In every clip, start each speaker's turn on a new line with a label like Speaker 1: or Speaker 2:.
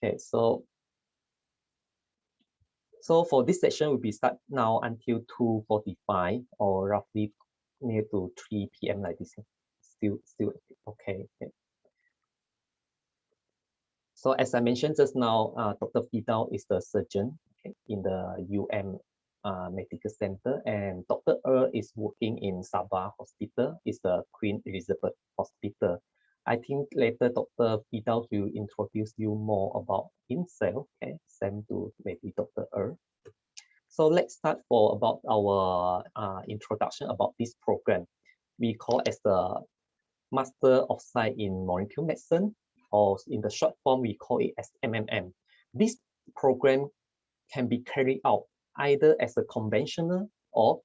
Speaker 1: Okay, so for this session, will be start now until 2:45 or roughly near to 3 p.m. like this. Still okay. Okay. So as I mentioned just now, Dr. Firdaus is the surgeon, okay, in the Medical Center, and Dr. Erle is working in Sabah Hospital, is the Queen Elizabeth Hospital. I think later Dr. Firdaus will introduce you more about himself, okay, same to maybe Dr. Erle. So let's start for about our introduction about this program. We call as the Master of Science in Molecular Medicine, or in the short form, we call it as MMM. This program can be carried out either as a conventional or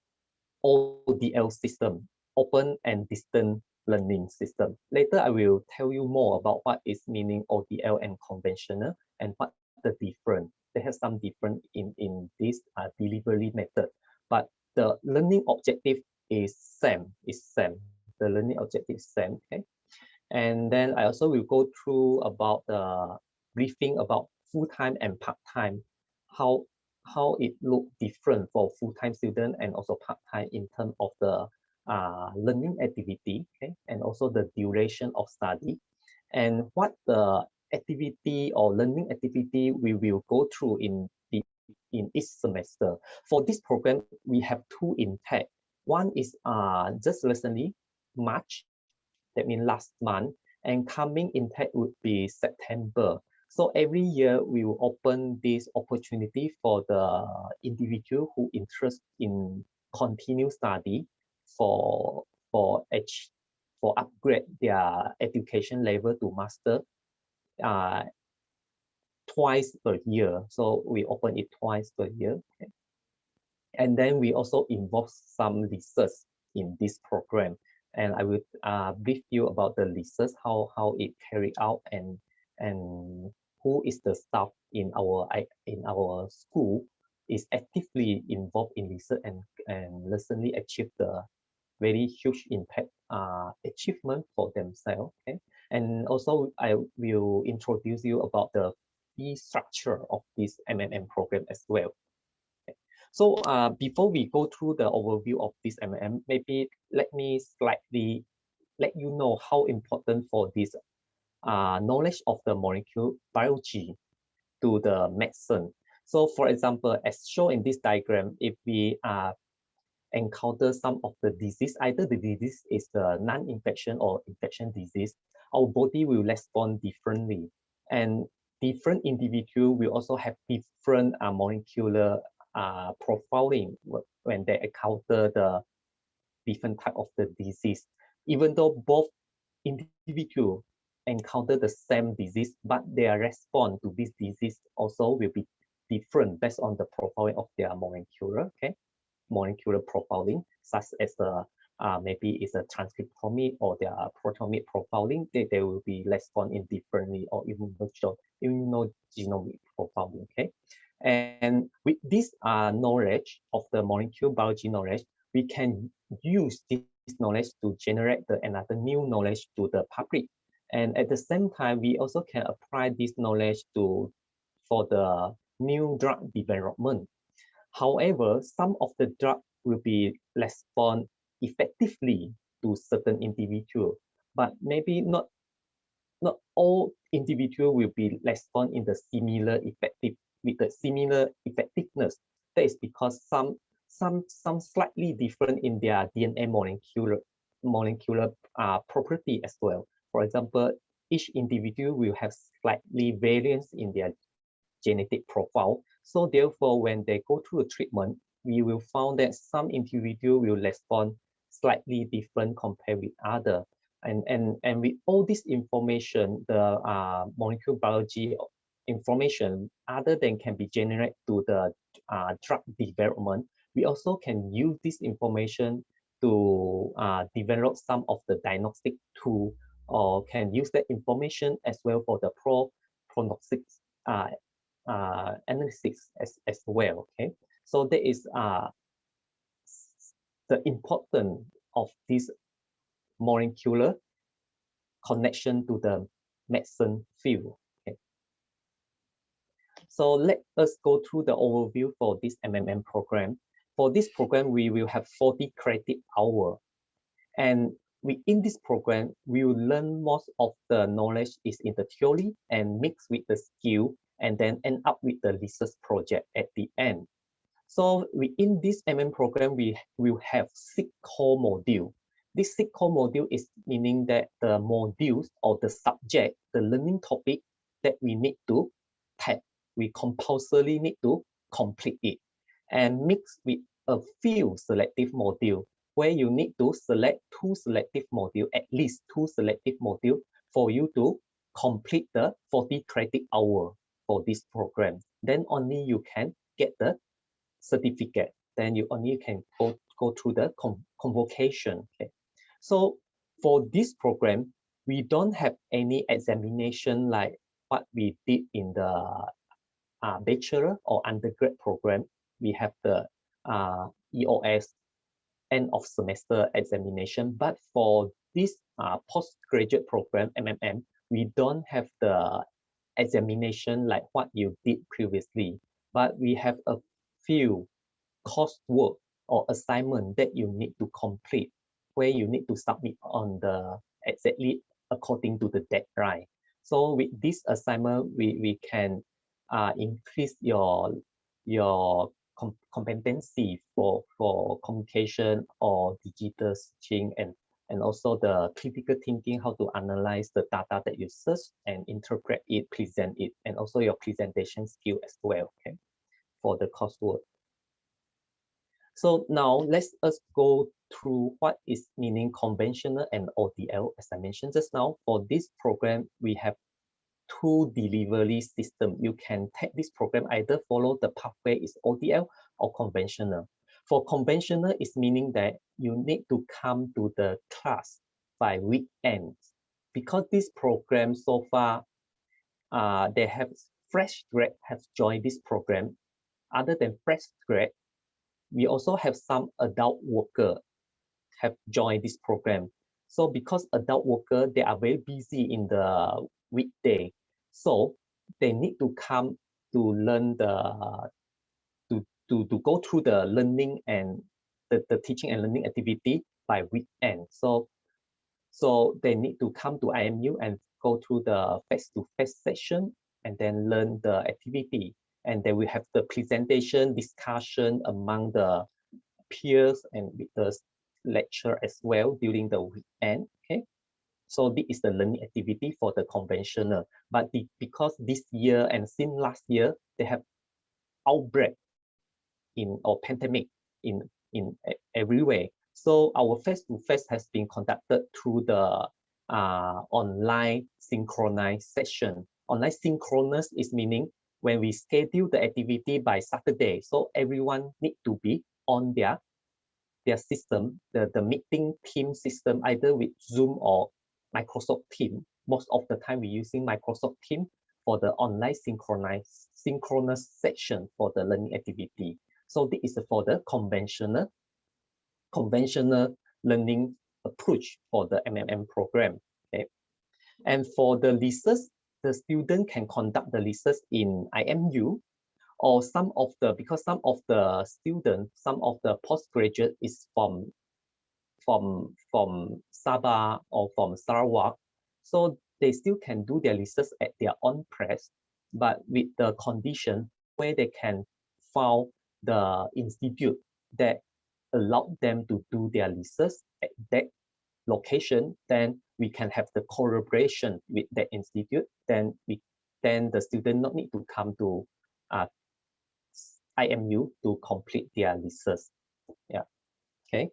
Speaker 1: ODL system, open and distant learning system. Later, I will tell you more about what is meaning ODL and conventional and what the difference. They have some difference in this delivery method, but the learning objective is same. The learning objective is same. Okay, and then I also will go through about the briefing about full-time and part-time, how it look different for full-time student and also part-time in terms of the learning activity, okay, and also the duration of study, and what the activity or learning activity we will go through in each semester. For this program, we have two intake. One is just recently March, that means last month, and coming intake would be September. So every year we will open this opportunity for the individual who interest in continue study for upgrade their education level to master twice per year. So we open it twice per year. Okay. And then we also involve some research in this program. And I will brief you about the research, how it carried out, and who is the staff in our school is actively involved in research and recently achieved the very huge impact achievement for themselves. Okay, and also I will introduce you about the fee structure of this MMM program as well. So before we go through the overview of this MMM, maybe let me slightly let you know how important for this knowledge of the molecular biology to the medicine. So for example, as shown in this diagram, if we encounter some of the disease, either the disease is the non-infection or infection disease, our body will respond differently. And different individual will also have different molecular profiling when they encounter the different type of the disease. Even though both individual encounter the same disease, but their response to this disease also will be different based on the profiling of their molecular, okay, molecular profiling, such as the maybe it's a transcriptomic or their proteomic profiling, they will be responding differently, or immunogenomic profiling, okay. And with this knowledge of the molecular biology knowledge, we can use this knowledge to generate another new knowledge to the public. And at the same time, we also can apply this knowledge for the new drug development. However, some of the drug will be respond effectively to certain individual, but maybe not all individual will be respond in the similar effective with the similar effectiveness. That is because some slightly different in their DNA molecular property as well. For example, each individual will have slightly variance in their genetic profile. So therefore, when they go through a treatment, we will find that some individual will respond slightly different compared with other. And with all this information, the molecular biology information, other than can be generated to the drug development, we also can use this information to develop some of the diagnostic tool, or can use that information as well for the prognostics analysis as well. Okay, so that is the importance of this molecular connection to the medicine field. Okay. So let us go through the overview for this MMM program. For this program, we will have 40 credit hour. And in this program, we will learn most of the knowledge is in the theory and mix with the skill and then end up with the research project at the end. So within this MM program, we will have 6 core modules. This 6 core module is meaning that the modules or the subject, the learning topic that we need to take, we compulsorily need to complete it and mix with a few selective modules where you need to select 2 selective modules, at least 2 selective modules for you to complete the 40 credit hour for this program. Then only you can get the certificate. Then you only can go through the convocation. Okay. So for this program, we don't have any examination like what we did in the bachelor or undergrad program. We have the EOS end of semester examination, but for this postgraduate program, MMM, we don't have the examination like what you did previously, but we have a few coursework or assignment that you need to complete, where you need to submit on the exactly according to the deadline. So with this assignment, we can increase your competency for communication or digital searching and also the critical thinking, how to analyze the data that you search and interpret it, present it, and also your presentation skill as well, okay, for the coursework. So now let's us go through what is meaning conventional and ODL. As I mentioned just now, for this program, we have 2 delivery systems. You can take this program, either follow the pathway is ODL or conventional. For conventional, it's meaning that you need to come to the class by weekends. Because this program so far, they have fresh grad have joined this program. Other than fresh grad, we also have some adult worker have joined this program. So because adult worker, they are very busy in the weekday. So they need to come to learn to go through the learning and the teaching and learning activity by weekend. So they need to come to IMU and go through the face-to-face session and then learn the activity. And then we have the presentation, discussion among the peers and with the lecture as well during the weekend. Okay, so this is the learning activity for the conventional. But because this year and since last year, they have outbreak or pandemic in everywhere. So our face-to-face has been conducted through the online synchronized session. Online synchronous is meaning when we schedule the activity by Saturday, so everyone need to be on their system, the meeting team system, either with Zoom or Microsoft Teams. Most of the time we're using Microsoft Teams for the online synchronous session for the learning activity. So this is for the conventional learning approach for the MMM program. Okay. And for the research, the student can conduct the research in IMU, or because some of the students, some of the postgraduate is from Sabah or from Sarawak, so they still can do their research at their own place, but with the condition where they can find the institute that allow them to do their research at that location. Then we can have the collaboration with that institute. Then the student not need to come to IMU to complete their research. Yeah, okay.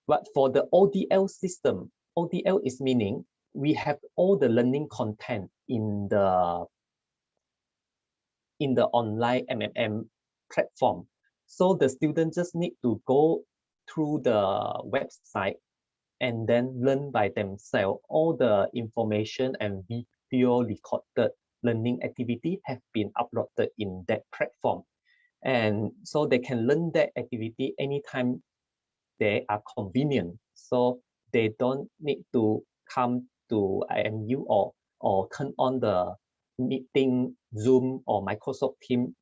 Speaker 1: But for the ODL system, ODL is meaning we have all the learning content in the online MMM platform. So the students just need to go through the website and then learn by themselves. All the information and video recorded learning activity have been uploaded in that platform. And so they can learn that activity anytime they are convenient. So they don't need to come to IMU or turn on the meeting Zoom or Microsoft Teams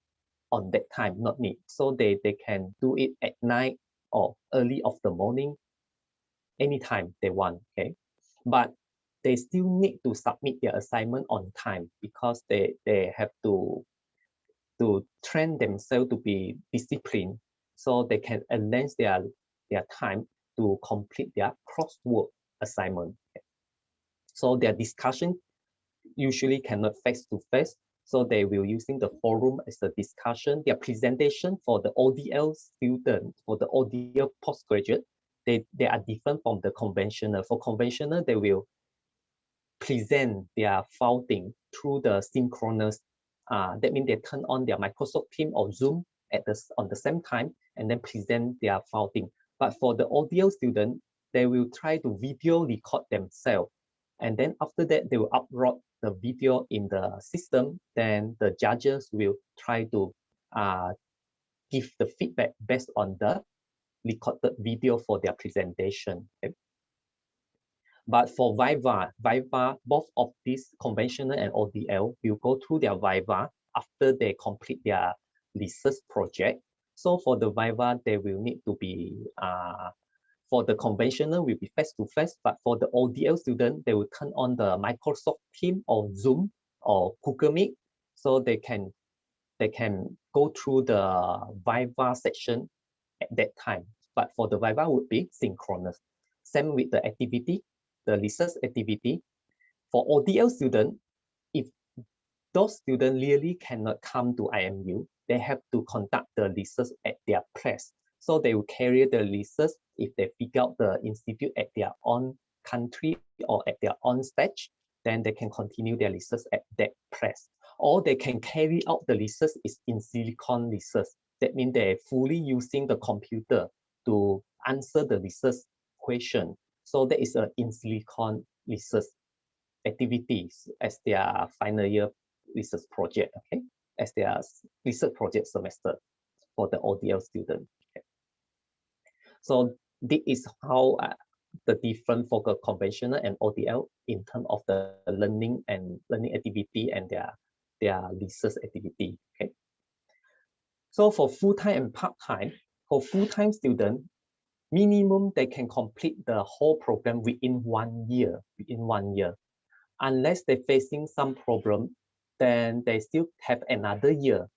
Speaker 1: on that time, not need. So they can do it at night or early of the morning, anytime they want, okay? But they still need to submit their assignment on time because they have to train themselves to be disciplined so they can arrange their time to complete their crosswork assignment. Okay? So their discussion usually cannot face-to-face, so they will using the forum as a discussion. Their presentation for the ODL student, for the ODL postgraduate, they are different from the conventional. For conventional, they will present their finding through the synchronous. That means they turn on their Microsoft Teams or Zoom on the same time and then present their finding. But for the ODL student, they will try to video record themselves. And then after that, they will upload the video in the system. Then the judges will try to give the feedback based on the recorded video for their presentation. Okay? But for Viva, both of these conventional and ODL will go through their Viva after they complete their research project. So for the Viva, they will need to be, for the conventional will be face-to-face, but for the ODL student, they will turn on the Microsoft Teams or Zoom or Google Meet, so they can go through the Viva section at that time. But for the Viva would be synchronous. Same with the activity, the research activity. For ODL student, if those students really cannot come to IMU, they have to conduct the research at their place. So they will carry the research if they figure out the institute at their own country or at their own stage, then they can continue their research at that place. Or they can carry out the research is in silicon research. That means they're fully using the computer to answer the research question. So that is an in silicon research activities as their final year research project, okay? As their research project semester for the ODL student. Okay? So this is how the different for the conventional and ODL in terms of the learning activity and their research activity. Okay. So for full-time and part-time, for full-time student, minimum they can complete the whole program within 1 year. Unless they're facing some problem, then they still have another year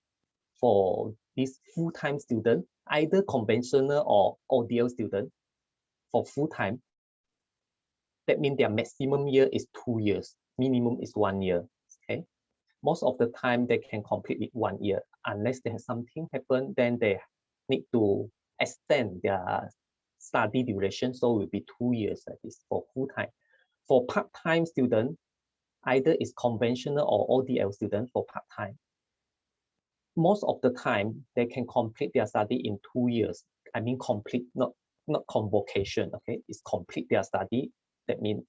Speaker 1: for this full-time student, either conventional or ODL student. For full-time, that means their maximum year is 2 years, minimum is 1 year. Okay, most of the time they can complete it 1 year. Unless there has something happen, then they need to extend their study duration, so it will be 2 years like this for full-time. For part-time student, either is conventional or ODL student for part-time. Most of the time, they can complete their study in 2 years. I mean complete, not convocation, okay? It's complete their study. That means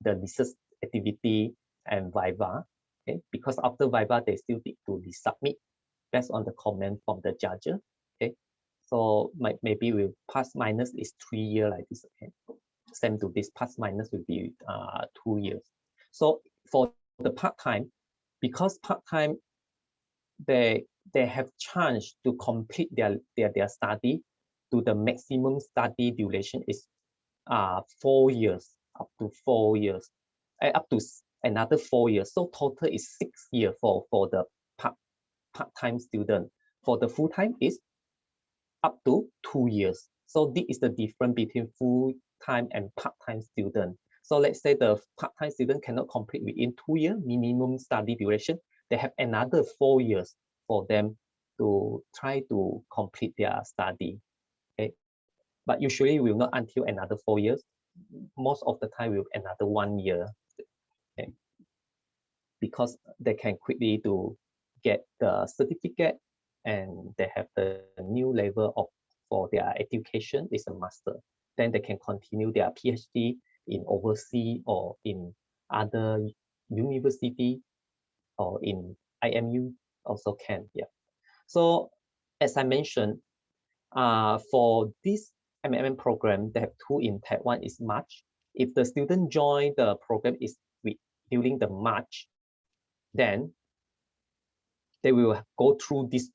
Speaker 1: the research activity and Viva, okay? Because after Viva, they still need to resubmit based on the comment from the judge, okay? So maybe we'll plus minus is 3 years like this, okay? Same to this, plus minus will be 2 years. So for the part-time, because part-time, they have chance to complete their study to the maximum study duration is 4 years, up to 4 years, up to another 4 years. So total is 6 years for the part-time student. For the full-time is up to 2 years. So this is the difference between full-time and part-time student. So let's say the part-time student cannot complete within 2 years, minimum study duration. They have another 4 years for them to try to complete their study. Okay, but usually will not until another 4 years. Most of the time will another 1 year. Okay, because they can quickly to get the certificate and they have the new level of for their education is a master. Then they can continue their PhD in overseas or in other university or in IMU also can. Yeah. So as I mentioned, for this MMM program, they have 2 intake. One is March. If the student join the program is during the March, then they will go through this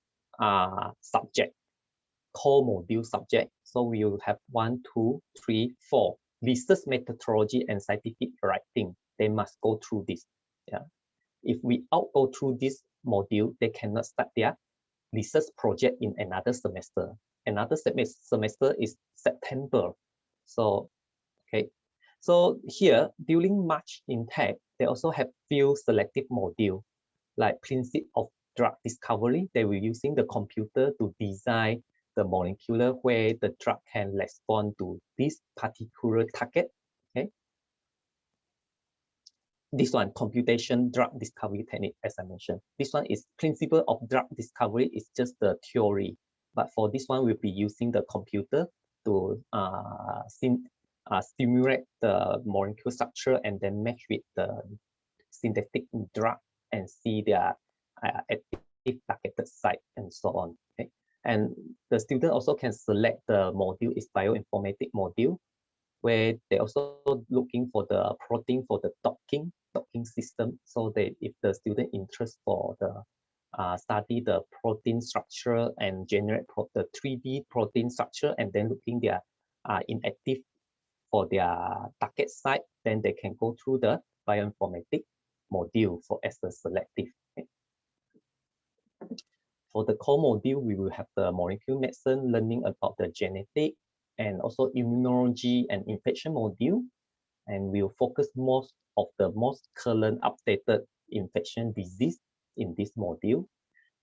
Speaker 1: subject, core module subject. So we will have 1, 2, 3, 4 research methodology and scientific writing. They must go through this. Yeah. If we go through this module, they cannot start their research project in another semester. Another semester is September. So, okay. So here, during March intake, they also have few selective module, like principle of drug discovery. They will using the computer to design the molecular way the drug can respond to this particular target. Okay. This one, computation drug discovery technique, as I mentioned. This one is principle of drug discovery, is just the theory. But for this one, we'll be using the computer to stimulate the molecule structure and then match with the synthetic drug and see their active targeted site and so on. Okay. And the student also can select the module is bioinformatics module, where they're also looking for the protein for the docking system. So they, if the student interest for the study the protein structure and generate the 3D protein structure, and then looking their inactive for their target site, then they can go through the bioinformatics module for as a selective. Okay. For the core module, we will have the molecular medicine, learning about the genetic and also immunology and infection module. And we'll focus most of the most current updated infection disease in this module.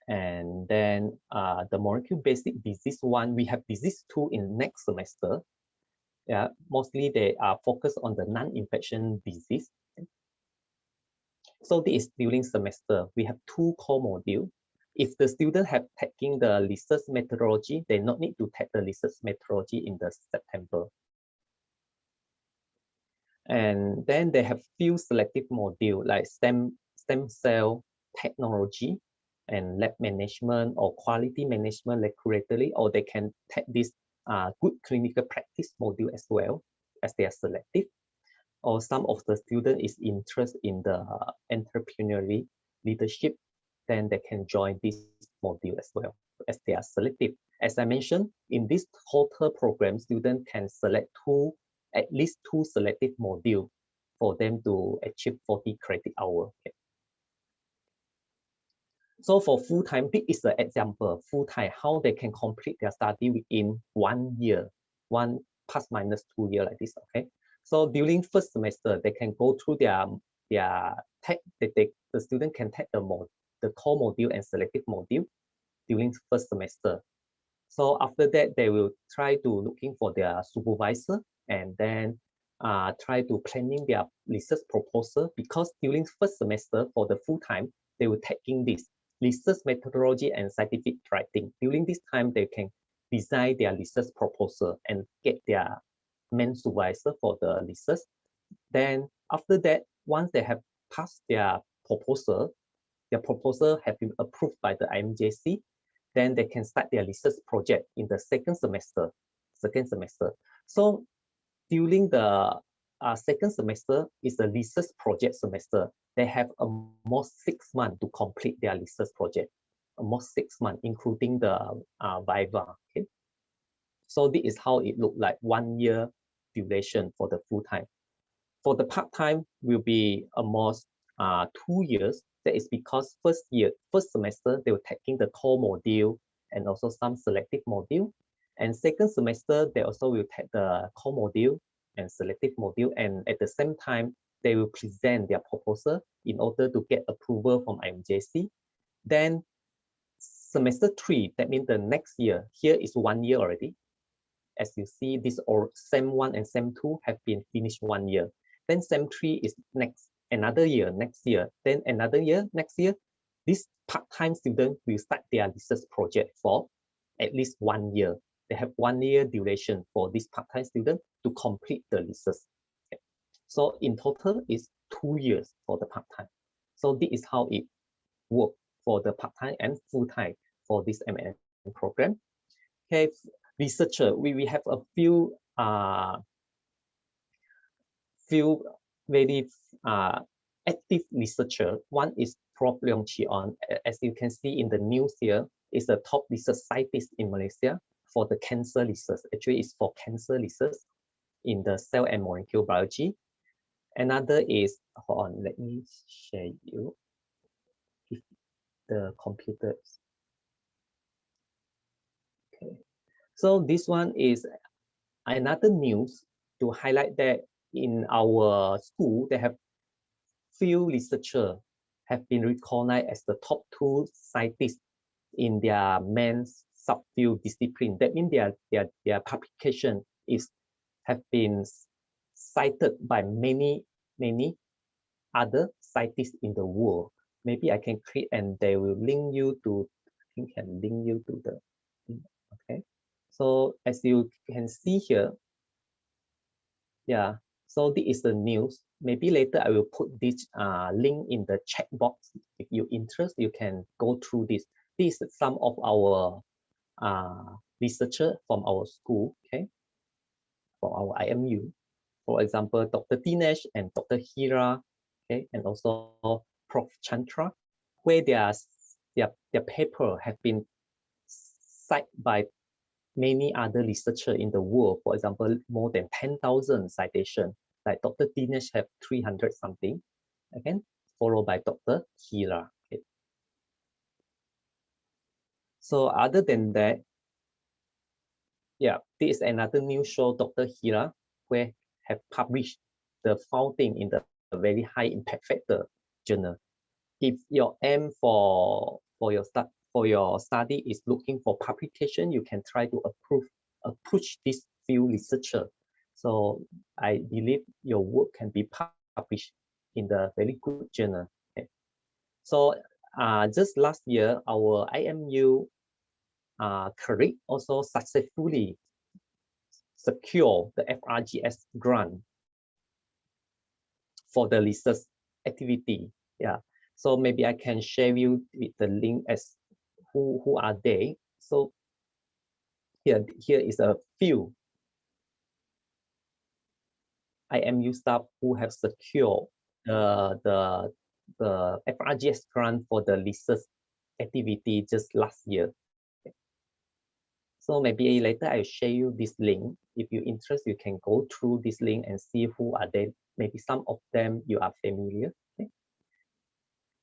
Speaker 1: And then the molecule basic disease one, we have disease 2 in next semester. Yeah, mostly they are focused on the non-infection disease. So this is during semester. We have 2 core modules. If the student have taking the research methodology, they not need to take the research methodology in the September. And then they have few selective module like stem cell technology and lab management or quality management regulatory, or they can take this good clinical practice module as well as they are selective. Or some of the student is interested in the entrepreneurial leadership, then they can join this module as well as they are selective. As I mentioned, in this total program, students can select at least 2 selective modules for them to achieve 40 credit hours. Okay. So for full-time, this is an example, full-time, how they can complete their study within 1 year, 1 plus minus 2 years like this, okay? So during first semester, they can go through the student can take the core module and selective module during first semester. So after that, they will try to looking for their supervisor and then try to planning their research proposal, because during first semester for the full-time, they will taking this research methodology and scientific writing. During this time, they can design their research proposal and get their main supervisor for the research. Then after that, once they have passed their proposal have been approved by the IMJC, then they can start their research project in the second semester. So during the second semester is the research project semester. They have almost 6 months to complete their research project, almost 6 months, including the viva. Okay. So this is how it looked like, 1 year duration for the full-time. For the part-time will be almost 2 years. That is because first semester, they were taking the core module and also some selective module. And second semester, they also will take the core module and selective module. And at the same time, they will present their proposal in order to get approval from IMJC. Then semester 3, that means the next year, here is 1 year already. As you see, this or SEM 1 and SEM 2 have been finished 1 year. Then SEM 3 is another year, next year. Then another year, next year. This part-time student will start their research project for at least 1 year. They have 1 year duration for this part-time student to complete the research. Okay. So in total, it's 2 years for the part-time. So this is how it works for the part-time and full-time for this MN program. Okay, researcher, we have a few very active researcher. One is Prof. Leong Chi-on. As you can see in the news here, is the top research scientist in Malaysia for the cancer research. Actually, it's for cancer research in the cell and molecule biology. Another is, hold on, let me share you if the computers. Okay, so this one is another news to highlight that in our school, they have few researchers have been recognized as the top 2 scientists in their main subfield discipline. That means their publication have been cited by many other scientists in the world. Maybe I can click and they will link you to, I think can link you to the, okay. So as you can see here, yeah, so this is the news. Maybe later I will put this link in the chat box. If you're interested, you can go through this. This is some of our researchers from our school, okay, from our IMU. For example, Dr. Dinesh and Dr. Hira, okay, and also Prof. Chandra, where their paper have been cited by many other researchers in the world. For example, more than 10,000 citations. Like Dr. Dinesh have 300 something, again, followed by Dr. Hira. Okay. So other than that, yeah, this is another news show, Dr. Hira, where have published the finding in the very high impact factor journal. If your aim for your study is looking for publication, you can try to approach this field researcher. So I believe your work can be published in the very good journal. Okay. So just last year, our IMU colleague also successfully secure the FRGS grant for the research activity. Yeah. So maybe I can share you with the link as who are they. So here is a few IMU staff who have secured the FRGS grant for the research activity just last year. Okay. So maybe later I'll share you this link. If you're interested, you can go through this link and see who are they. Maybe some of them you are familiar. Okay.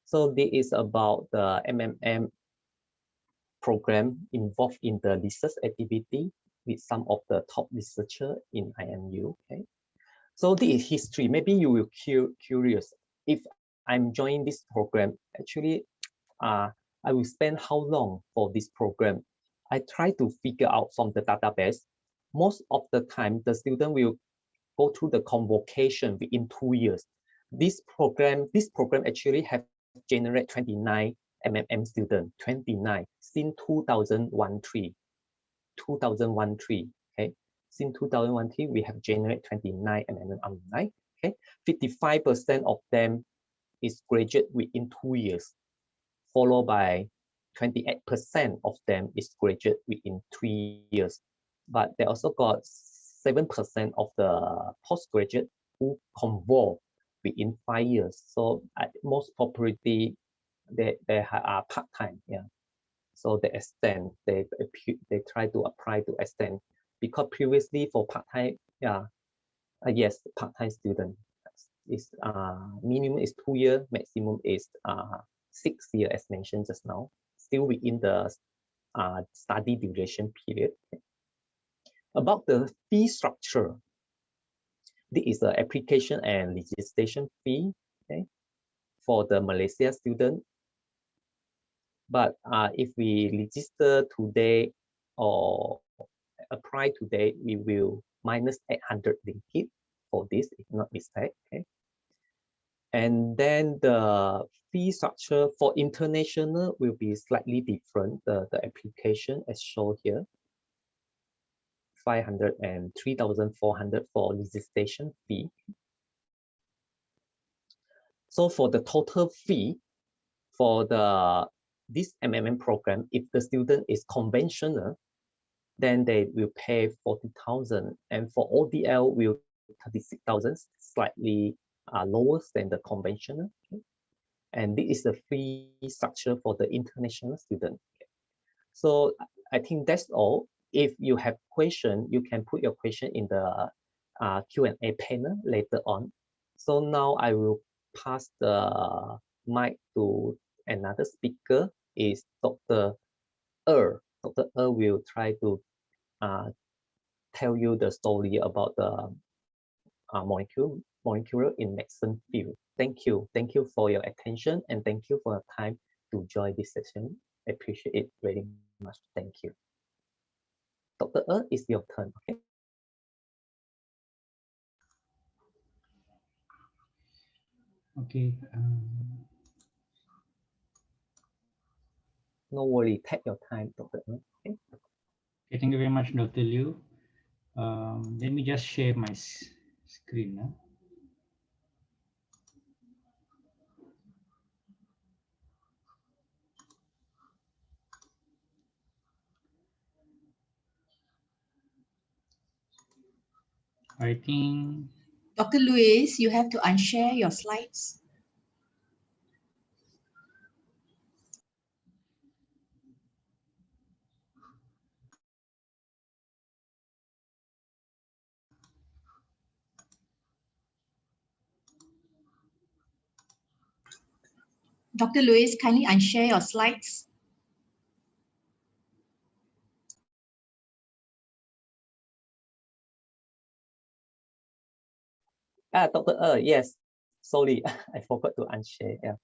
Speaker 1: So this is about the MMM program involved in the research activity with some of the top researchers in IMU. Okay. So this is history. Maybe you will curious if I'm joining this program. Actually, I will spend how long for this program? I try to figure out from the database. Most of the time, the student will go through the convocation within 2 years. This program actually have generated 29 MMM students, 29 since 2013. 2013. Okay. Since 2013, we have generated 29 MMM alumni. Okay. 55% of them is graduate within 2 years, followed by 28% of them is graduate within 3 years. But they also got 7% of the postgraduate who convert within 5 years. So most popularity, they are part-time. Yeah. So they extend, they try to apply to extend, because previously for part-time, yeah, yes, part-time student is minimum is 2 years, maximum is 6 years, as mentioned just now, still within the study duration period. About the fee structure, this is the application and registration fee, okay, for the Malaysia student. But if we register today or apply today, we will minus 800 ringgit for this, if not mistake. Okay. And then the fee structure for international will be slightly different. The application as shown here, 500 and 3,400 for registration fee. So for the total fee for this MMM program, if the student is conventional, then they will pay 40,000, and for ODL will 36,000, slightly lower than the conventional. Okay? And this is the free structure for the international student. Okay? So I think that's all. If you have question, you can put your question in the Q&A panel later on. So now I will pass the mic to another speaker, is Dr. Erle. Dr. Erle will try to tell you the story about the molecular in medicine field. Thank you. Thank you for your attention, and thank you for your time to join this session. I appreciate it very much. Thank you. Dr. It's your turn, okay?
Speaker 2: Okay.
Speaker 1: No worry, take your time, Dr. Okay?
Speaker 2: Okay, thank you very much, Dr. Liew. Let me just share my screen now. I think...
Speaker 3: Dr. Louis, you have to unshare your slides. Dr. Louis, kindly unshare your slides.
Speaker 1: Dr. Yes, sorry, I forgot to unshare. Yeah.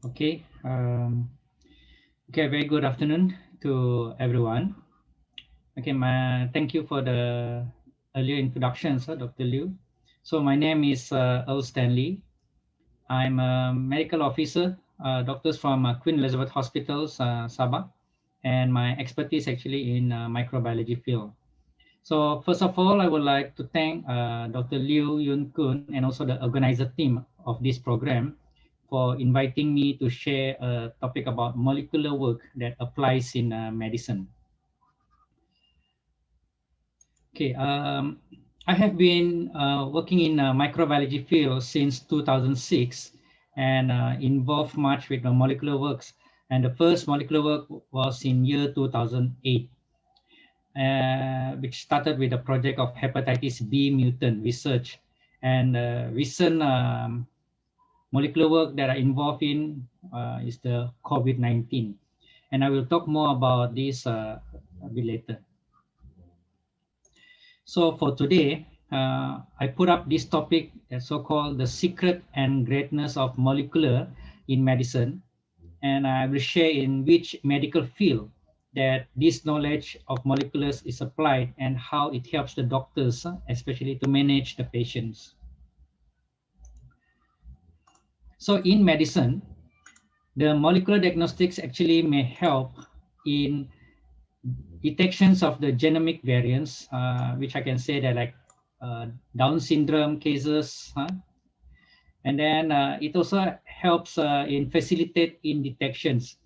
Speaker 2: Okay. Okay, very good afternoon to everyone. Okay, thank you for the earlier introduction, Dr. Liew. So my name is Erle Stanley. I'm a medical officer, doctors from Queen Elizabeth Hospitals, Sabah, and my expertise actually in microbiology field. So first of all, I would like to thank Dr. Liew Yun Khoon and also the organizer team of this program for inviting me to share a topic about molecular work that applies in medicine. Okay, I have been working in microbiology field since 2006 and involved much with the molecular works. And the first molecular work was in year 2008, which started with a project of hepatitis B mutant research. And recent molecular work that I involved in is the COVID-19. And I will talk more about this a bit later. So for today, I put up this topic, so-called the secret and greatness of molecular in medicine. And I will share in which medical field that this knowledge of moleculars is applied and how it helps the doctors, especially to manage the patients. So in medicine, the molecular diagnostics actually may help in detections of the genomic variants, which I can say that like Down syndrome cases, and then it also helps in facilitate in detections.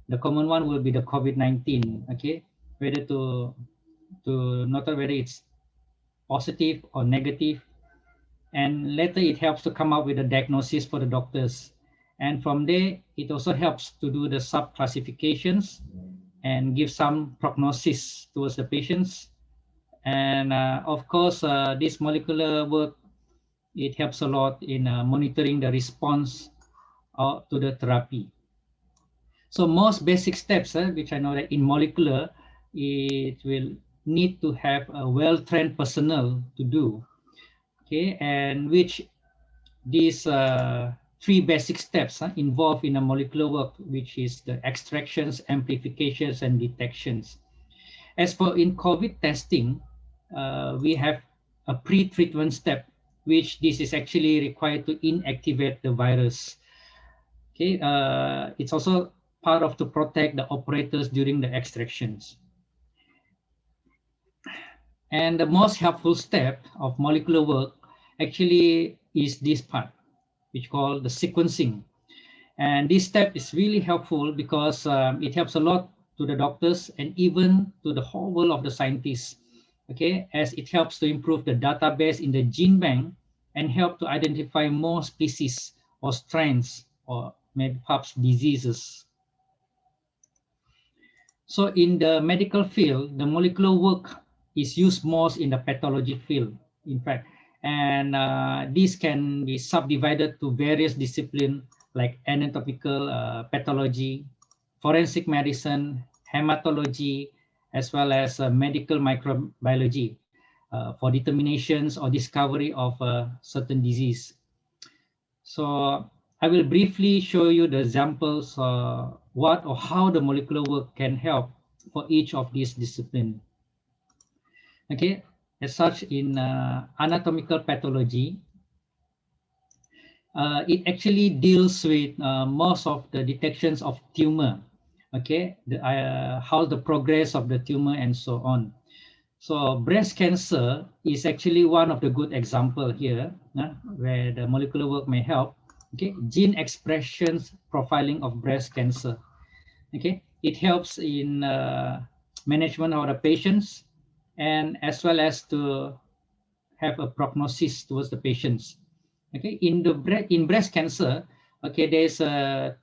Speaker 2: The common one will be the COVID-19, okay, whether to note whether it's positive or negative, and later it helps to come up with a diagnosis for the doctors. And from there, it also helps to do the sub-classifications and give some prognosis towards the patients. And of course, this molecular work, it helps a lot in monitoring the response to the therapy. So most basic steps, which I know that in molecular, it will need to have a well-trained personnel to do, okay, and which these three basic steps involved in a molecular work, which is the extractions, amplifications, and detections. As for in COVID testing, we have a pre-treatment step, which this is actually required to inactivate the virus. Okay, it's also part of to protect the operators during the extractions. And the most helpful step of molecular work actually is this part, which called the sequencing. And this step is really helpful because it helps a lot to the doctors and even to the whole world of the scientists, okay, as it helps to improve the database in the gene bank and help to identify more species or strains or maybe perhaps diseases. So in the medical field, the molecular work is used most in the pathology field, in fact, and this can be subdivided to various disciplines like anatomical pathology, forensic medicine, hematology, as well as medical microbiology for determinations or discovery of a certain disease. So I will briefly show you the examples what or how the molecular work can help for each of these disciplines. Okay, as such in anatomical pathology, it actually deals with most of the detections of tumor, okay, how the progress of the tumor and so on. So breast cancer is actually one of the good example here, where the molecular work may help. Okay, gene expressions profiling of breast cancer. Okay, it helps in management of the patients and as well as to have a prognosis towards the patients. Okay, in breast cancer, okay, there's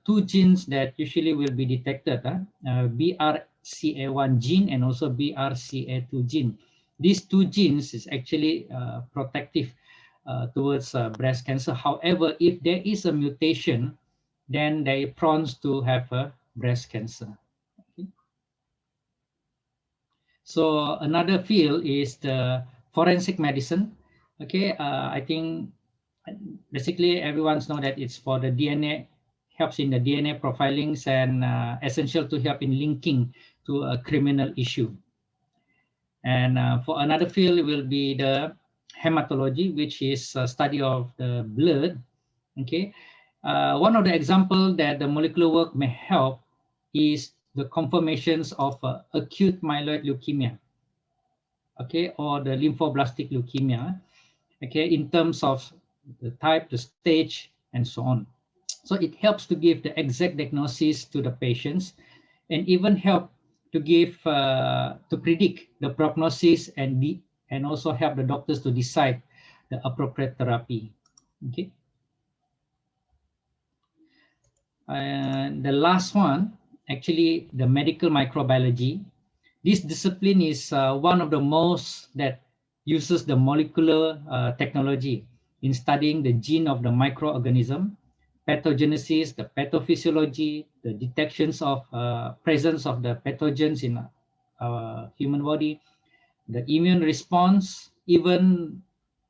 Speaker 2: two genes that usually will be detected, BRCA1 gene and also BRCA2 gene. These two genes is actually protective towards breast cancer. However, if there is a mutation, then they are prone to have a breast cancer. Okay. So another field is the forensic medicine. Okay, I think basically everyone's know that it's for the DNA, helps in the DNA profilings and essential to help in linking to a criminal issue. And for another field will be the hematology, which is a study of the blood. Okay, one of the examples that the molecular work may help is the confirmations of acute myeloid leukemia, okay, or the lymphoblastic leukemia, okay, in terms of the type, the stage, and so on. So it helps to give the exact diagnosis to the patients and even help to give, to predict the prognosis and also help the doctors to decide the appropriate therapy, okay. And the last one, actually the medical microbiology. This discipline is one of the most that uses the molecular technology in studying the gene of the microorganism, pathogenesis, the pathophysiology, the detections of presence of the pathogens in our human body, the immune response, even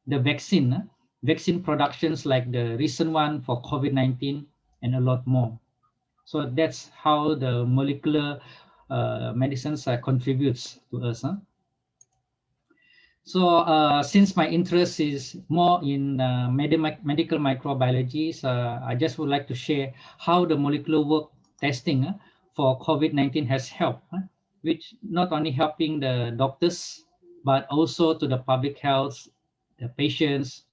Speaker 2: the vaccine productions like the recent one for COVID-19 and a lot more. So that's how the molecular medicines contributes to us. So since my interest is more in medical microbiology, I just would like to share how the molecular work testing for COVID-19 has helped, which not only helping the doctors, but also to the public health, the patients.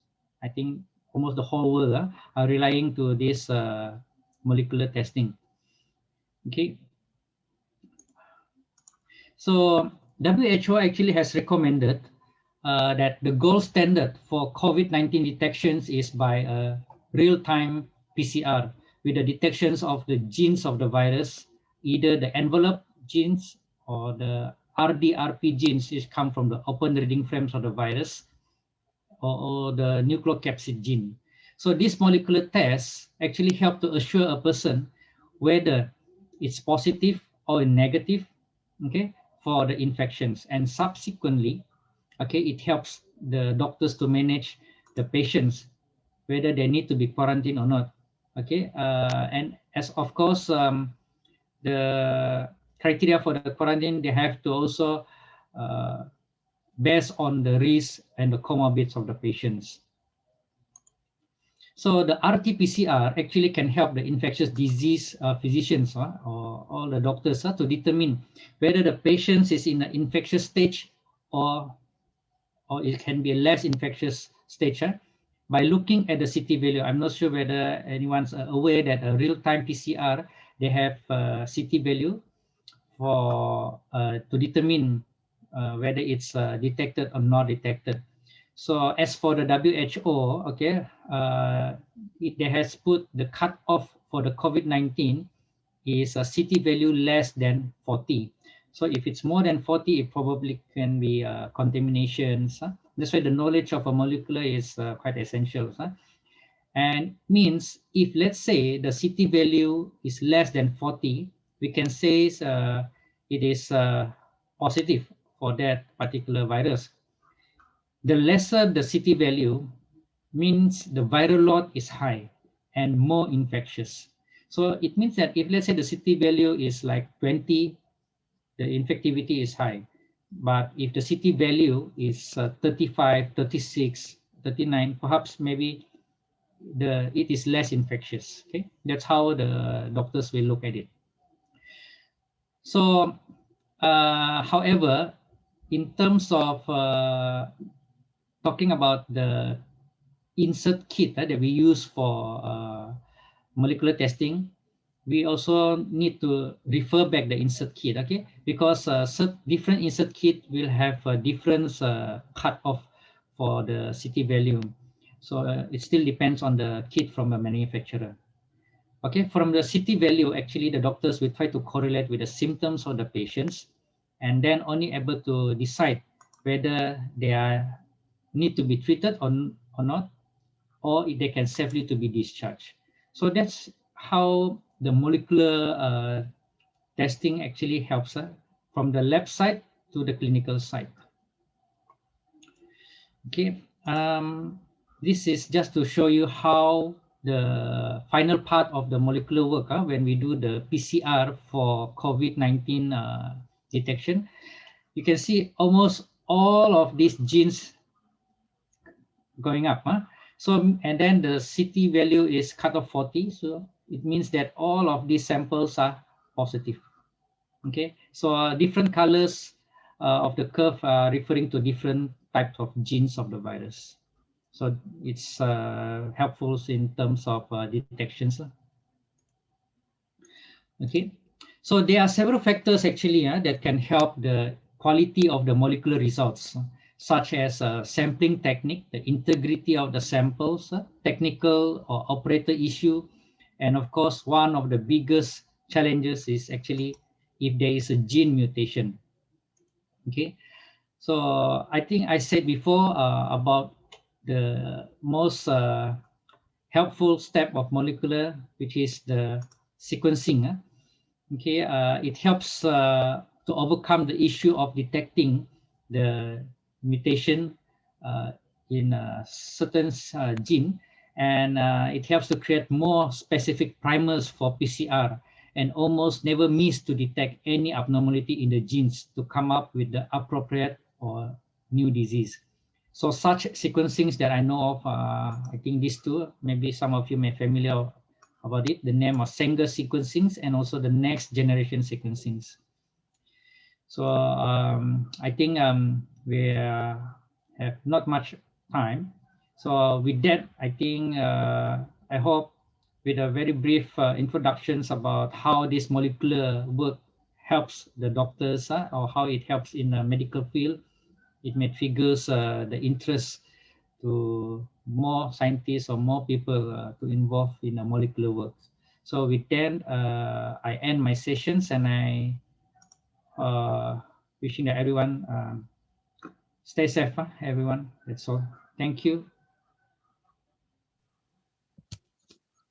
Speaker 2: I think almost the whole world are relying to this molecular testing. Okay. So WHO actually has recommended that the gold standard for COVID-19 detections is by a real-time PCR with the detections of the genes of the virus, either the envelope genes or the RDRP genes, which come from the open reading frames of the virus, or the nucleocapsid gene. So these molecular tests actually help to assure a person whether it's positive or negative, okay, for the infections. And subsequently, okay, it helps the doctors to manage the patients, whether they need to be quarantined or not. Okay, and as of course, the criteria for the quarantine, they have to also based on the risk and the comorbidities of the patients. So the RT-PCR actually can help the infectious disease physicians or all the doctors to determine whether the patient is in an infectious stage or it can be a less infectious stage by looking at the CT value. I'm not sure whether anyone's aware that a real-time PCR, they have CT value for to determine whether it's detected or not detected. So as for the WHO, okay, they has put the cutoff for the COVID-19 is a CT value less than 40. So if it's more than 40, it probably can be contaminations. That's why the knowledge of a molecular is quite essential. And means if, let's say, the CT value is less than 40, we can say it is positive for that particular virus. The lesser the CT value means the viral load is high and more infectious. So it means that if, let's say, the CT value is like 20, the infectivity is high. But if the CT value is 35, 36, 39, perhaps maybe it is less infectious. Okay, that's how the doctors will look at it. So, however, in terms of talking about the insert kit that we use for molecular testing, we also need to refer back the insert kit, okay? Because different insert kit will have a different cutoff for the CT value. So it still depends on the kit from the manufacturer. Okay, from the CT value, actually the doctors will try to correlate with the symptoms of the patients and then only able to decide whether they need to be treated or not, or if they can safely to be discharged. So that's how the molecular testing actually helps from the lab side to the clinical side. Okay, this is just to show you how the final part of the molecular work when we do the PCR for COVID-19 detection. You can see almost all of these genes going up. So, and then the CT value is cut off 40. So it means that all of these samples are positive. Okay, so different colors of the curve are referring to different types of genes of the virus. So it's helpful in terms of detections. Okay, so there are several factors actually that can help the quality of the molecular results, such as sampling technique, the integrity of the samples, technical or operator issue, and of course, one of the biggest challenges is actually if there is a gene mutation. Okay, so I think I said before about the most helpful step of molecular, which is the sequencing. Okay, it helps to overcome the issue of detecting the mutation in a certain gene, and it helps to create more specific primers for PCR and almost never miss to detect any abnormality in the genes to come up with the appropriate or new disease. So such sequencings that I know of, I think these two, maybe some of you may be familiar about it, the name of Sanger sequencings and also the next generation sequencings. So I think we have not much time. So with that, I think I hope with a very brief introductions about how this molecular work helps the doctors or how it helps in the medical field, it may figures the interest to more scientists or more people to involve in molecular work. So with that, I end my sessions and I wishing that everyone stay safe, everyone. That's all. Thank you.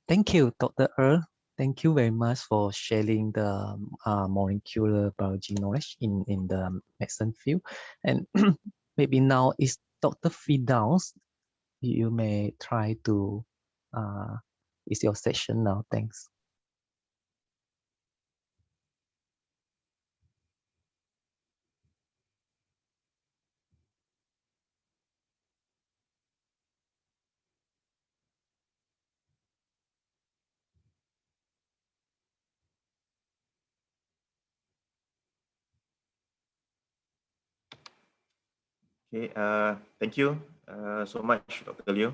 Speaker 1: Thank you, Dr. Erle. Thank you very much for sharing the molecular biology knowledge in the medicine field. And maybe now is Dr. Firdaus. You may try to, it's your session now. Thanks.
Speaker 4: Okay, thank you so much, Dr. Liew.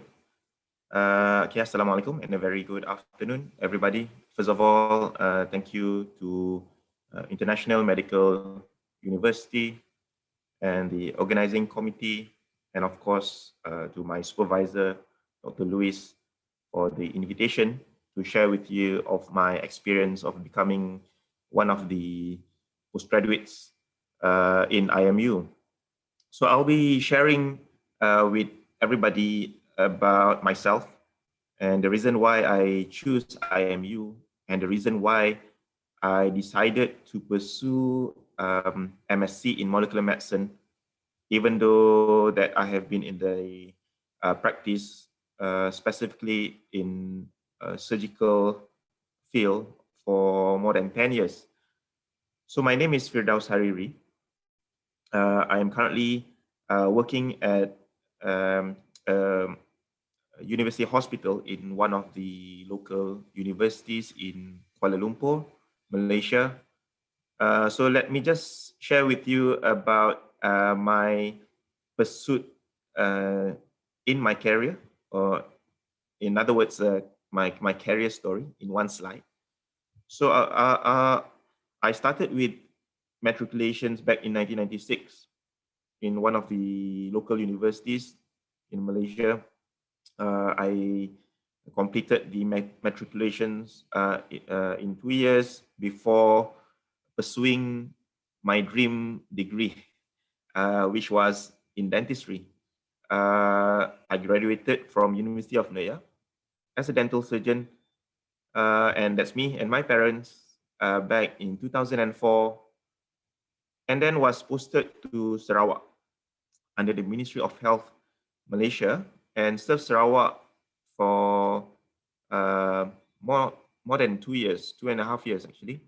Speaker 4: Okay, Assalamualaikum and a very good afternoon, everybody. First of all, thank you to International Medical University and the organizing committee, and of course, to my supervisor, Dr. Luis, for the invitation to share with you of my experience of becoming one of the postgraduates in IMU. So I'll be sharing with everybody about myself and the reason why I choose IMU and the reason why I decided to pursue MSc in molecular medicine, even though that I have been in the practice specifically in surgical field for more than 10 years. So my name is Firdaus Hariri. I am currently working at university hospital in one of the local universities in Kuala Lumpur, Malaysia. So let me just share with you about my pursuit in my career, or in other words, my career story in one slide. So I started with matriculations back in 1996 in one of the local universities in Malaysia. I completed the matriculations in 2 years before pursuing my dream degree, which was in dentistry. I graduated from University of Malaya as a dental surgeon, and that's me and my parents back in 2004, and then was posted to Sarawak under the Ministry of Health Malaysia and served Sarawak for more than 2 years, 2.5 years actually,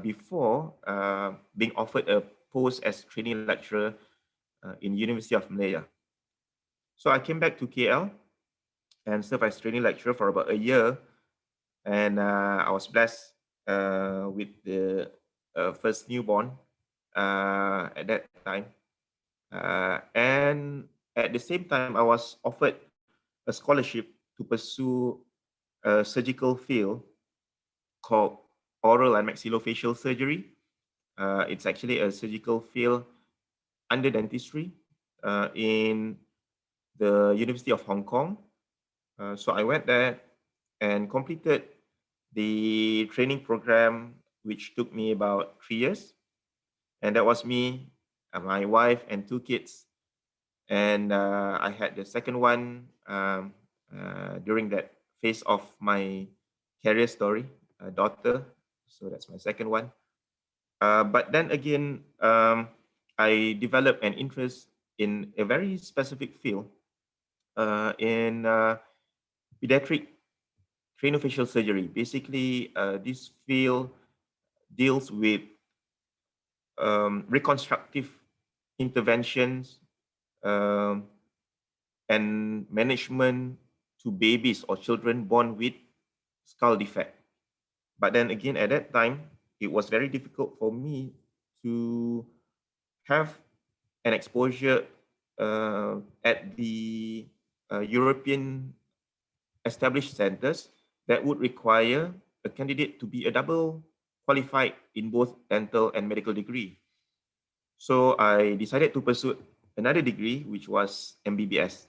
Speaker 4: before being offered a post as trainee lecturer in University of Malaya. So I came back to KL and served as trainee lecturer for about a year, and I was blessed with the first newborn at that time. And at the same time, I was offered a scholarship to pursue a surgical field called oral and maxillofacial surgery. It's actually a surgical field under dentistry in the University of Hong Kong. So I went there and completed the training program, which took me about 3 years. And that was me, my wife, and 2 kids. And I had the second one during that phase of my career story, a daughter. So that's my second one. But then again, I developed an interest in a very specific field in pediatric craniofacial surgery. Basically, this field deals with reconstructive interventions and management to babies or children born with skull defect. But then again, at that time, it was very difficult for me to have an exposure at the European established centers that would require a candidate to be a double qualified in both dental and medical degree. So I decided to pursue another degree, which was MBBS,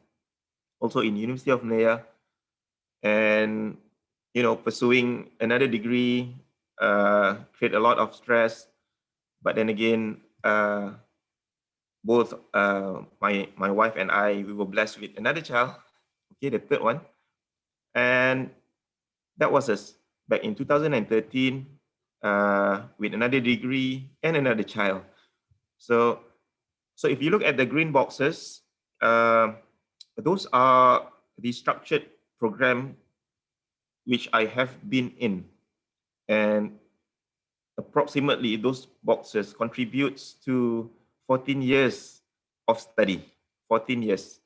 Speaker 4: also in University of Malaya. And pursuing another degree create a lot of stress. But then again, both my wife and I, we were blessed with another child, okay, the third one. And that was us back in 2013 with another degree and another child. So if you look at the green boxes, those are the structured program which I have been in, and approximately those boxes contributes to 14 years of study, 14 years.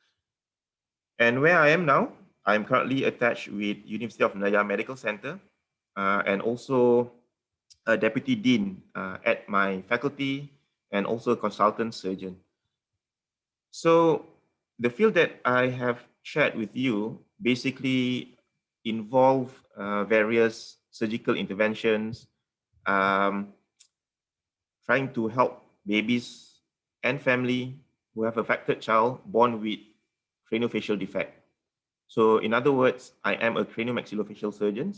Speaker 4: And where I am now, I'm currently attached with University of Malaya Medical Center and also a deputy dean at my faculty and also a consultant surgeon. So the field that I have shared with you basically involve various surgical interventions, trying to help babies and family who have affected child born with craniofacial defect. So in other words, I am a craniomaxillofacial surgeon.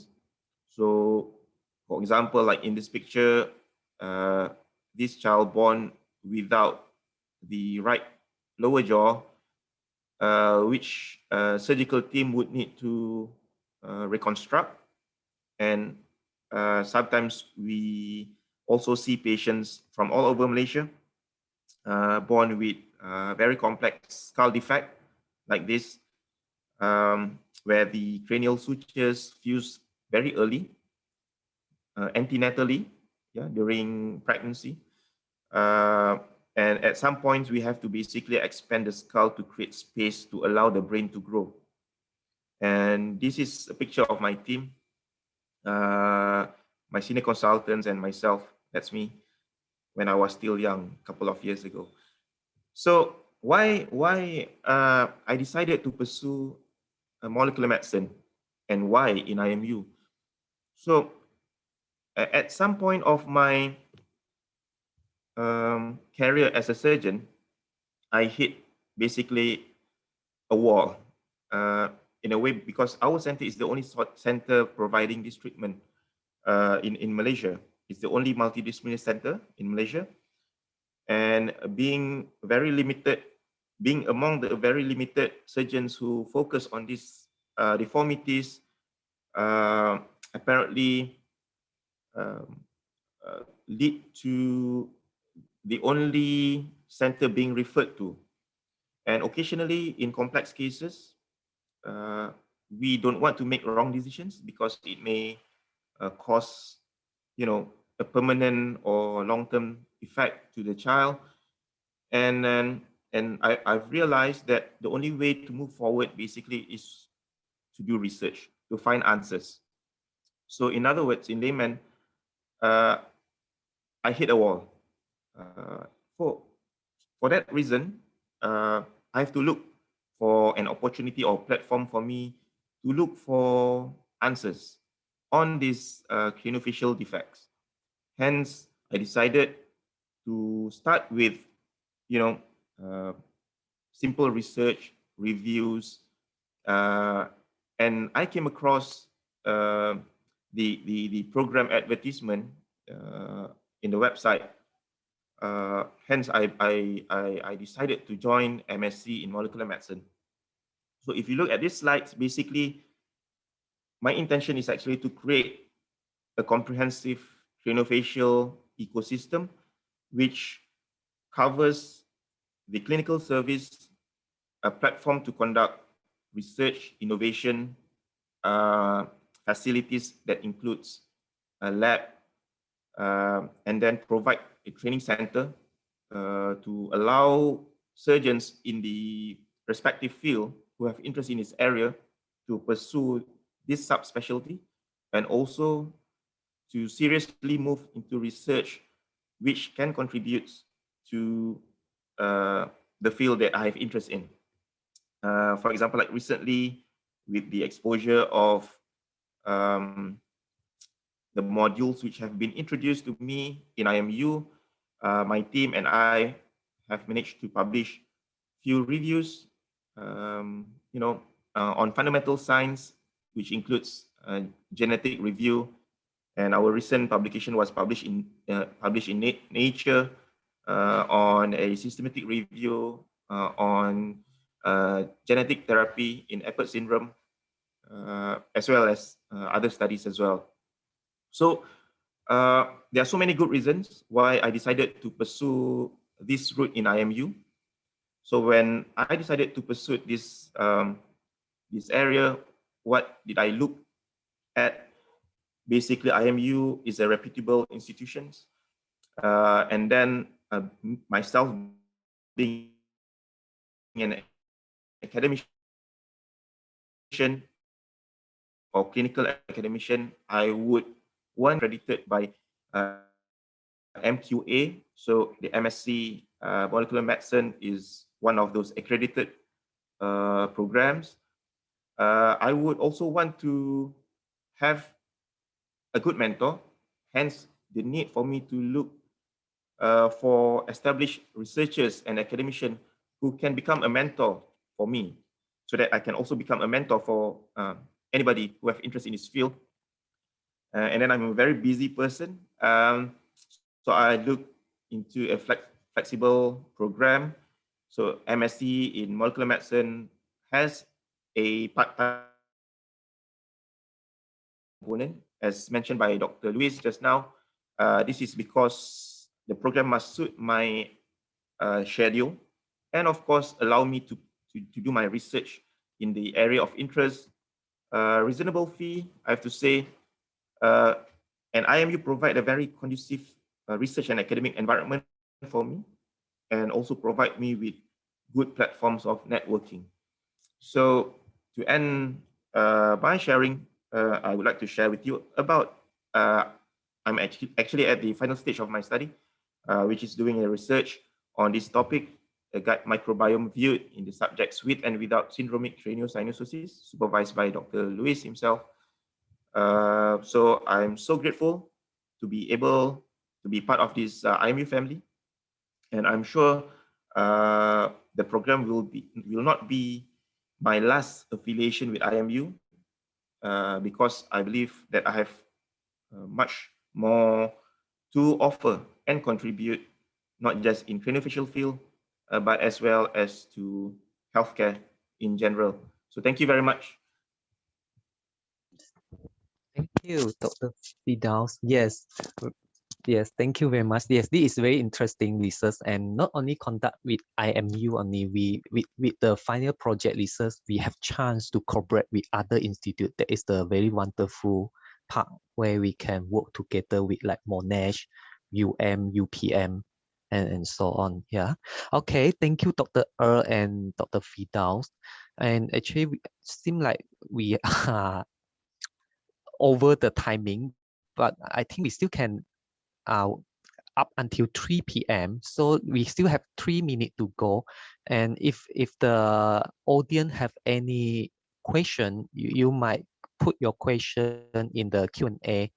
Speaker 4: So for example, like in this picture, this child born without the right lower jaw, which surgical team would need to reconstruct. And sometimes we also see patients from all over Malaysia born with very complex skull defect like this, where the cranial sutures fuse very early, antenatally, yeah, during pregnancy. And at some points, we have to basically expand the skull to create space to allow the brain to grow. And this is a picture of my team, my senior consultants and myself. That's me when I was still young, a couple of years ago. So why I decided to pursue molecular medicine, and why in IMU? So at some point of my career as a surgeon, I hit basically a wall in a way, because our center is the only center providing this treatment in Malaysia. It's the only multidisciplinary center in Malaysia. And being among the very limited surgeons who focus on these deformities, apparently lead to the only center being referred to. And occasionally in complex cases, we don't want to make wrong decisions because it may cause, a permanent or long-term effect to the child. And I've realized that the only way to move forward basically is to do research, to find answers. So in other words, in layman, I hit a wall. For that reason, I have to look for an opportunity or platform for me to look for answers on these craniofacial defects. Hence, I decided to start with, simple research, reviews, and I came across the program advertisement in the website. Hence, I decided to join MSc in molecular medicine. So if you look at these slides, basically, my intention is actually to create a comprehensive craniofacial ecosystem, which covers the clinical service, a platform to conduct research, innovation, facilities that includes a lab, and then provide a training center to allow surgeons in the respective field who have interest in this area to pursue this subspecialty, and also to seriously move into research which can contribute to the field that I have interest in. For example, like recently, with the exposure of the modules which have been introduced to me in IMU, my team and I have managed to publish few reviews, on fundamental science, which includes genetic review, and our recent publication was published in Nature on a systematic review on genetic therapy in Apert syndrome, as well as other studies as well. So there are so many good reasons why I decided to pursue this route in IMU. So when I decided to pursue this this area, what did I look at? Basically, IMU is a reputable institution, and then myself being an academician or clinical academician, I would want accredited by MQA, so the MSc molecular medicine is one of those accredited programs. I would also want to have a good mentor, hence the need for me to look for established researchers and academicians who can become a mentor for me, so that I can also become a mentor for anybody who have interest in this field. And then I'm a very busy person, so I look into a flexible program. So MSc in molecular medicine has a part-time component, as mentioned by Dr. Luis just now. This is because the program must suit my schedule, and of course allow me to do my research in the area of interest. Reasonable fee, I have to say, and IMU provide a very conducive research and academic environment for me, and also provide me with good platforms of networking. So to end my sharing, I would like to share with you about, I'm actually at the final stage of my study, which is doing a research on this topic, a gut microbiome viewed in the subjects with and without syndromic craniosynostosis, supervised by Dr. Luis himself. So I'm so grateful to be able to be part of this IMU family, and I'm sure the program will not be my last affiliation with IMU, because I believe that I have much more to offer and contribute, not just in craniofacial field, but as well as to healthcare in general. So thank you very much.
Speaker 1: Thank you, Dr. Firdaus. Yes, yes, thank you very much. Yes, this is very interesting research, and not only conduct with IMU only, with the final project research, we have chance to cooperate with other institute. That is the very wonderful part where we can work together with like Monash, UPM, and so on. Yeah. Okay. Thank you, Dr. Erle and Dr. Firdaus. And actually, we seem like we are over the timing, but I think we still can up until 3 p.m. So we still have 3 minutes to go. And if the audience have any question, you might put your question in the Q&A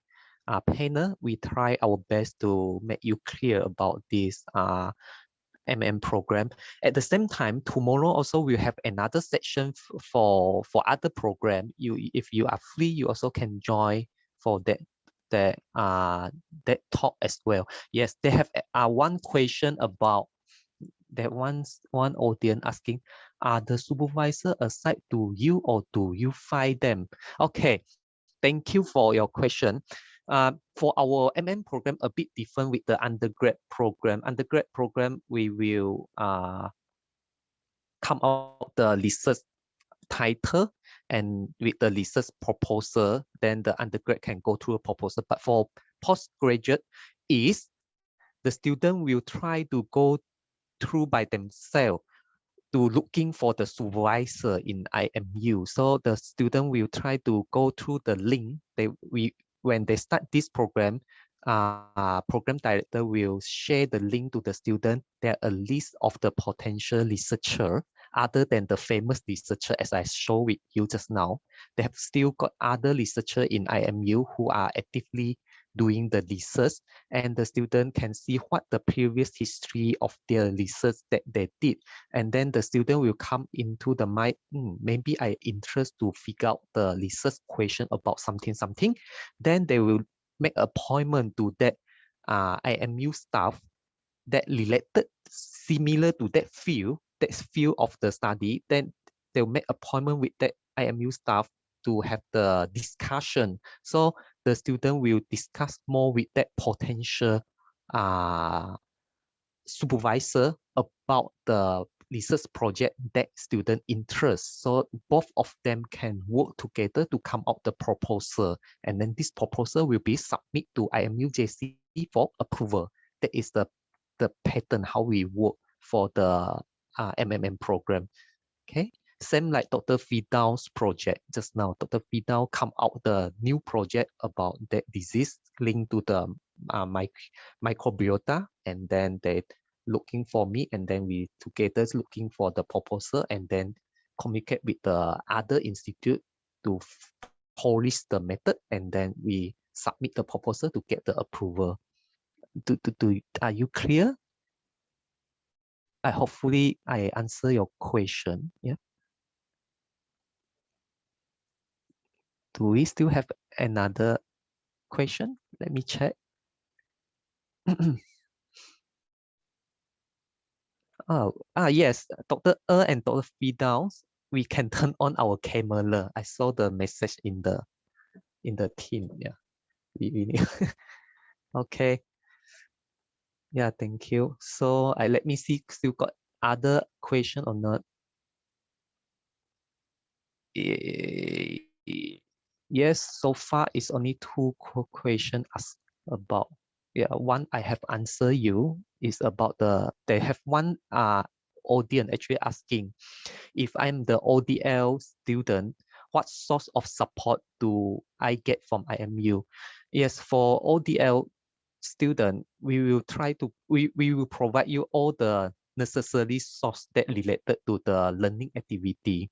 Speaker 1: panel. We try our best to make you clear about this program. At the same time, tomorrow also we'll have another section for other program. If you are free, you also can join for that talk as well. Yes, they have one question about that one audience asking, are the supervisor assigned to you or do you find them? Okay, thank you for your question. For our program, a bit different with the undergrad program. Undergrad program, we will come out the research title and with the research proposal, then the undergrad can go through a proposal. But for postgraduate, is the student will try to go through by themselves to looking for the supervisor in IMU. So the student will try to go through the link. When they start this program, program director will share the link to the student. There are a list of the potential researcher other than the famous researcher as I showed with you just now. They have still got other researcher in IMU who are actively doing the research, and the student can see what the previous history of their research that they did. And then the student will come into the mind, maybe I interest to figure out the research question about something. Then they will make appointment to that IMU staff that related similar to that field of the study. Then they'll make appointment with that IMU staff to have the discussion. So the student will discuss more with that potential supervisor about the research project that student interest. So both of them can work together to come up the proposal, and then this proposal will be submitted to IMUJC for approval. That is the pattern how we work for the program. Okay, same like Dr. Firdaus project just now. Dr. Firdaus come out the new project about that disease linked to the microbiota, and then they looking for me, and then we together looking for the proposal, and then communicate with the other institute to polish the method, and then we submit the proposal to get the approval. Are you clear? Hopefully I answer your question. Yeah. Do we still have another question? Let me check. Yes, Dr. And Dr. Firdaus, we can turn on our camera. I saw the message in the team. Yeah. We need okay. Yeah, thank you. So let me see, still got other question or not? Yes, so far it's only two questions asked about. Yeah, one I have answered you is about they have one audience actually asking, if I'm the ODL student, what source of support do I get from IMU? Yes, for ODL student, we will provide you all the necessary source that related to the learning activity.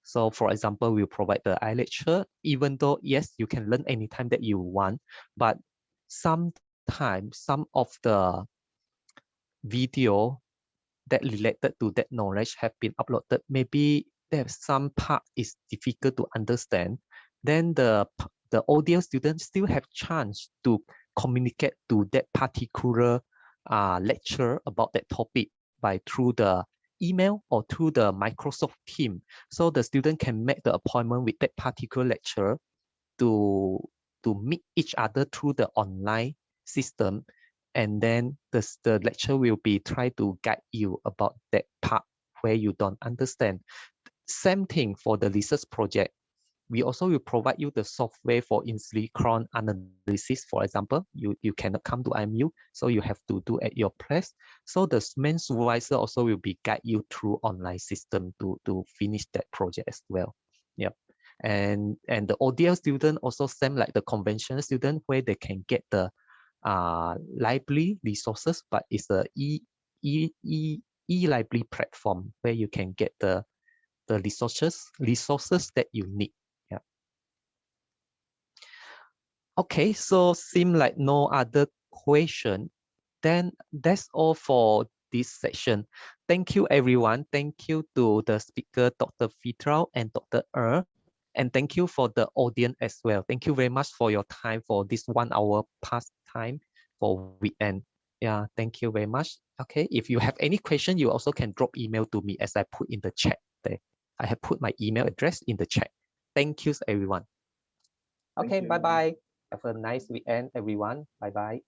Speaker 1: So for example, we'll provide the iLecture, even though, yes, you can learn anytime that you want, but sometimes some of the video that related to that knowledge have been uploaded. Maybe there's some part is difficult to understand. Then the audio students still have chance to communicate to that particular lecture about that topic by through the email or through the Microsoft Teams. So the student can make the appointment with that particular lecturer to meet each other through the online system, and then the lecture will be try to guide you about that part where you don't understand. Same thing for the research project. We also will provide you the software for in silico analysis. For example, you cannot come to IMU, so you have to do at your place. So the main supervisor also will be guide you through online system to finish that project as well. Yep. And the ODL student also same like the conventional student, where they can get the library resources, but it's a e-library platform where you can get the resources that you need. Yeah. Okay, so seem like no other question. Then that's all for this session. Thank you, everyone. Thank you to the speaker, Dr. Firdaus and Dr. Erle. And thank you for the audience as well. Thank you very much for your time for this 1 hour past time for weekend. Yeah, thank you very much. Okay, if you have any question, you also can drop email to me as I put in the chat there. I have put my email address in the chat. Thank you, everyone. Okay, bye-bye. Have a nice weekend, everyone. Bye-bye.